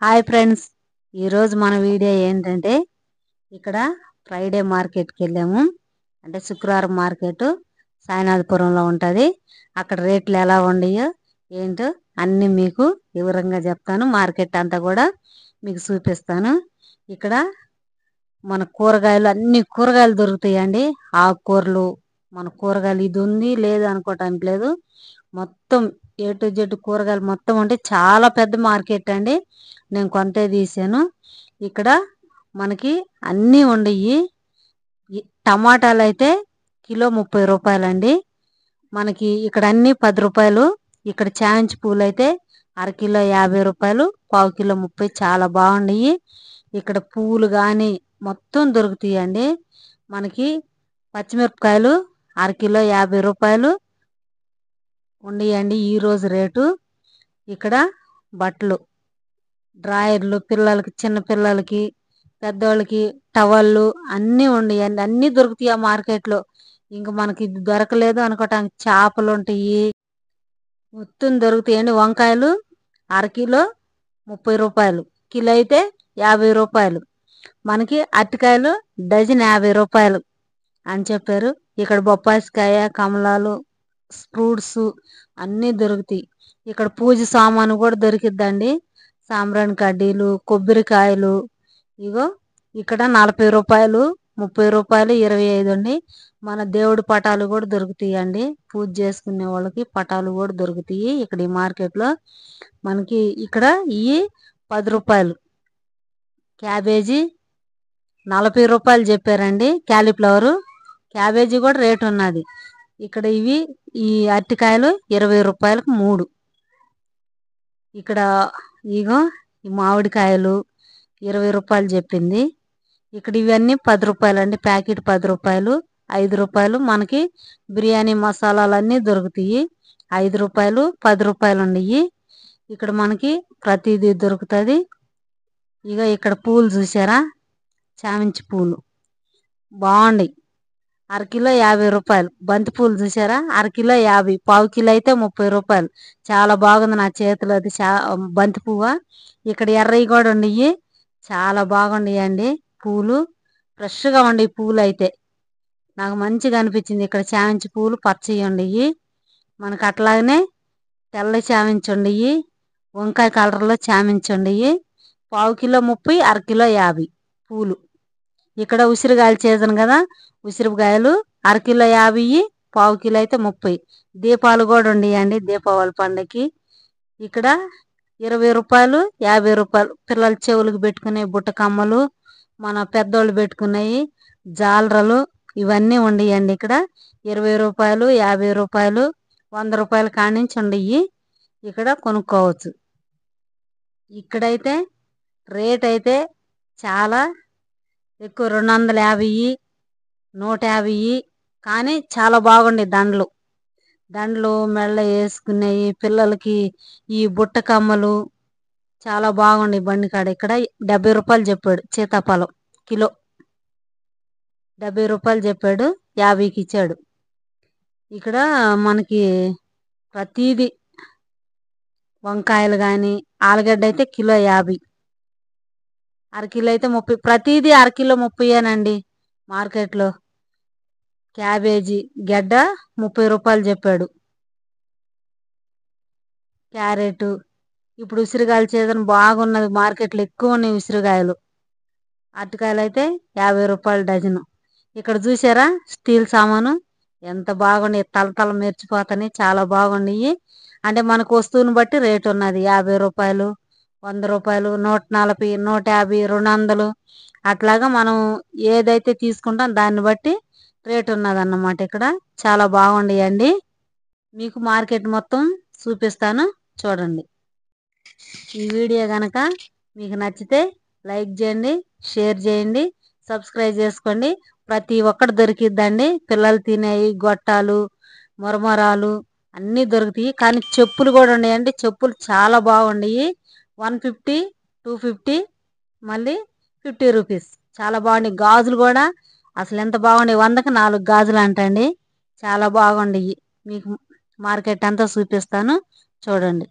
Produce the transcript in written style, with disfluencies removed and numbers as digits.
Hi friends, ఈరోజు మన video ఏంటంటే ఇక్కడ ఫ్రైడే మార్కెట్కి వెళ్ళాము. అంటే శుక్రవారం మార్కెట్ సాయినాథపురంలో ఉంటుంది. అక్కడ రేట్లు ఎలా ఉన్నాయో ఏంటో అన్నీ మీకు వివరంగా చెప్తాను. మార్కెట్ అంతా కూడా మీకు చూపిస్తాను. ఇక్కడ మన కూరగాయలు అన్ని కూరగాయలు దొరుకుతాయండి. ఆకుకూరలు మన కూరగాయలు ఇది ఉంది లేదు అనుకోవటానికి లేదు. మొత్తం ఏ టు జెడ్ కూరగాయలు మొత్తం ఉంటే చాలా పెద్ద మార్కెట్ అండి. నేను కొంతే తీసాను. ఇక్కడ మనకి అన్నీ ఉండయి. టమాటాలు అయితే కిలో 30 రూపాయలండి. మనకి ఇక్కడ అన్ని 10 రూపాయలు. ఇక్కడ చామంతి పూలు అయితే అరకిలో 50 రూపాయలు, పావు కిలో 30. చాలా బాగున్నాయి. ఇక్కడ పూలు కానీ మొత్తం దొరుకుతాయండి. మనకి పచ్చిమిరపకాయలు అరకిలో 50 రూపాయలు ఉండయండి ఈరోజు రేటు. ఇక్కడ బట్టలు డ్రాయర్లు పిల్లలకి, చిన్న పిల్లలకి, పెద్దోళ్ళకి టవళ్ళు అన్నీ ఉండయండి. అన్నీ దొరుకుతాయి ఆ మార్కెట్లో. ఇంక మనకి ఇది దొరకలేదు అనుకోవటానికి చేపలు ఉంటాయి, మొత్తం దొరుకుతాయండి. వంకాయలు అరకిలో 30 రూపాయలు, కిలో అయితే 50 రూపాయలు. మనకి అరటికాయలు డజన్ 50 రూపాయలు అని చెప్పారు. ఇక్కడ బొప్పాసికాయ, కమలాలు, ఫ్రూట్స్ అన్నీ దొరుకుతాయి. ఇక్కడ పూజ సామాను కూడా దొరికిద్దండి. సాంబ్రాణి కడ్డీలు, కొబ్బరికాయలు. ఇగో ఇక్కడ 40 రూపాయలు, 30 రూపాయలు, 25 అండి. మన దేవుడి పటాలు కూడా దొరుకుతాయండి. పూజ చేసుకునే వాళ్ళకి పటాలు కూడా దొరుకుతాయి ఇక్కడ ఈ మార్కెట్లో. మనకి ఇక్కడ ఇవి 10 రూపాయలు. క్యాబేజీ 40 రూపాయలు చెప్పారండి. క్యాలీఫ్లవరు క్యాబేజీ కూడా రేటు ఉన్నది. ఇక్కడ ఇవి ఈ అరటికాయలు 20 రూపాయలకు 3. ఇక్కడ ఇగో ఈ మామిడికాయలు 20 రూపాయలు చెప్పింది. ఇక్కడ ఇవన్నీ 10 రూపాయలు అండి. ప్యాకెట్ 10 రూపాయలు, 5 రూపాయలు. మనకి బిర్యానీ మసాలాలు అన్నీ దొరుకుతాయి. 5 రూపాయలు, 10 రూపాయలు ఉన్నాయి. ఇక్కడ మనకి ప్రతిదీ దొరుకుతుంది. ఇక ఇక్కడ పూలు చూసారా, చామంతి పూలు బాగుంటాయి. అరకిలో 50 రూపాయలు. బంతి పూలు చూసారా, అరకిలో 50, పావు కిలో అయితే 30 రూపాయలు. చాలా బాగుంది నా చేతిలో అది బంతి పువ్వు. ఇక్కడ ఎర్రవి కూడా ఉండయి, చాలా బాగుండయండి పూలు. ఫ్రెష్గా ఉండయి పూలు అయితే నాకు మంచిగా అనిపించింది. ఇక్కడ చామంతి పూలు పచ్చవి ఉండయి. మనకు అట్లాగనే తెల్ల చామంతి ఉండయి, వంకాయ కలర్లో చామంతి ఉండయి. పావు కిలో 30, అరకిలో 50 పూలు. ఇక్కడ ఉసిరికాయలు సీజన్ కదా, ఉసిరికాయలు అరకిలో 50, పావు కిలో అయితే 30. దీపాలు కూడా ఉండయండి దీపావళి పండుగకి. ఇక్కడ 20 రూపాయలు, 50 రూపాయలు. పిల్లల చెవులకు పెట్టుకునే బుట్ట కమ్మలు, మన పెద్దోళ్ళు పెట్టుకునేవి జాలరలు ఇవన్నీ ఉండయండి. ఇక్కడ 20 రూపాయలు, 50 రూపాయలు, 100 రూపాయల కానించి ఉండయి. ఇక్కడ కొనుక్కోవచ్చు. ఇక్కడైతే రేట్ అయితే చాలా ఎక్కువ, 250, 150. కానీ చాలా బాగుండే దండలు మెళ్ళ వేసుకునేవి పిల్లలకి. ఈ బుట్ట కమ్మలు చాలా బాగుండే బండి కాడ. ఇక్కడ 70 రూపాయలు చెప్పాడు సీతాఫలం కిలో. 70 రూపాయలు చెప్పాడు, 50కి ఇచ్చాడు. ఇక్కడ మనకి ప్రతిదీ వంకాయలు కానీ, ఆలుగడ్డ అయితే కిలో 50, అరకిలో అయితే 30. ప్రతిదీ అరకిలో 30ఏనండి మార్కెట్లో. క్యాబేజీ గడ్డ 30 రూపాయలు చెప్పాడు. క్యారెట్ ఇప్పుడు ఉసిరికాయల సీజన్ బాగున్నది, మార్కెట్లో ఎక్కువ ఉన్నాయి ఉసిరికాయలు. అరటికాయలు అయితే 50 రూపాయలు డజను. ఇక్కడ చూసారా స్టీల్ సామాను ఎంత బాగున్నాయి, తలతల మెరిచిపోతాయి, చాలా బాగున్నాయి. అంటే మనకు వస్తువుని బట్టి రేటు ఉన్నది. 50 రూపాయలు, 100 రూపాయలు, 140, 150, 200 అట్లాగా మనం ఏదైతే తీసుకుంటాం దాన్ని బట్టి రేటు ఉన్నదన్నమాట. ఇక్కడ చాలా బాగుండయండి. మీకు మార్కెట్ మొత్తం చూపిస్తాను చూడండి. ఈ వీడియో కనుక మీకు నచ్చితే లైక్ చేయండి, షేర్ చేయండి, సబ్స్క్రైబ్ చేసుకోండి. ప్రతి ఒక్కటి దొరికిద్దండి. పిల్లలు తినేవి గొట్టాలు, మొరమొరాలు అన్నీ దొరుకుతాయి. కానీ చెప్పులు కూడా ఉన్నాయండి. చెప్పులు చాలా బాగున్నాయి. 150, 250, మళ్ళీ 50 రూపీస్. చాలా బాగున్నాయి. గాజులు కూడా అసలు ఎంత బాగున్నాయి, 100కి 4 గాజులు అంటండి. చాలా బాగుండయి. మీకు మార్కెట్ అంతా చూపిస్తాను చూడండి.